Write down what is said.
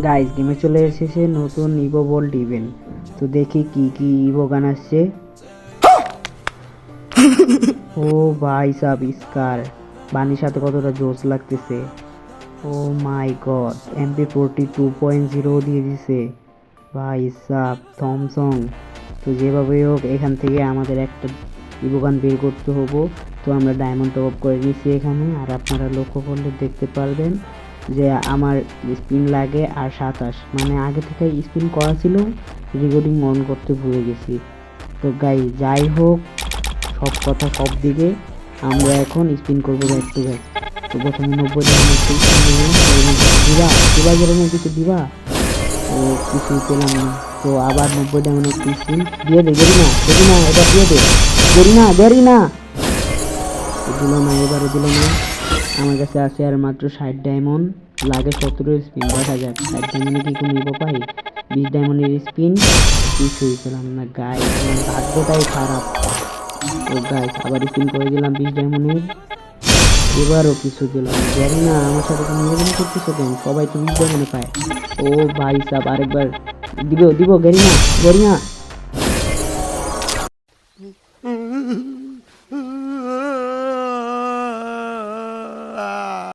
Guys গেমে চলে এসেছে নতুন ইভো বোল্ট ইভেন্ট। তো দেখি কি কি ইভো গান আসছে। ও ভাই সাব স্কার বানির সাথে কতটা জোস লাগতেছে। ও মাই গড, MP40 2.0 দিয়ে দিছে ভাই সাব থমসং। তো যেভাবে হোক এখান থেকে আমাদের একটা ইভো গান বের করতে হবো। তো আমরা ডায়মন্ড টপ আপ করে নিয়েছি এখানে, আর আপনারা লক্ষ্য করলে দেখতে পারবেন যে আমার স্পিন লাগে আর 27, মানে আগে থেকে স্পিন করা ছিল, রেকর্ডিং অন করতে ভুলে গেছি। তো গাই যাই হোক, সব কথা সব দিকে, আমরা এখন স্পিন করবো ব্যাক টু ব্যাক। তো প্রথমে 90 দিবা দিবা যেরকম কিছু দিবা, তো কিছুই পেলাম না। তো আবার 90 ডায়মন্ড স্পিন দিয়ে দে, দেরি না দেরি না, এটা দিয়ে দে, দেরি না দেরি না। দিল না, এবারে দিল না। আমার কাছে আছে আর মাত্র 60 ডায়মন্ড, লাগে 17 স্পিন। দেখা যাক 60 ডায়মন্ডে কি কোনো ইভো পাই। 20 ডায়মন্ডের স্পিন, কিছুই পেলাম না গাইস, আমার ভাগ্যটাই খারাপ। তো গাইস আবার স্পিন করে দিলাম 20 ডায়মন্ডের, এবারও কিছু দিলাম না। জানি না আমার সাথে তুমি এরকম করতেছো কেন, সবাই তো 20 ডায়মন্ডে পায়। ও ভাই সাব আরেকবার দিব দিব, গেরি না গেরি না।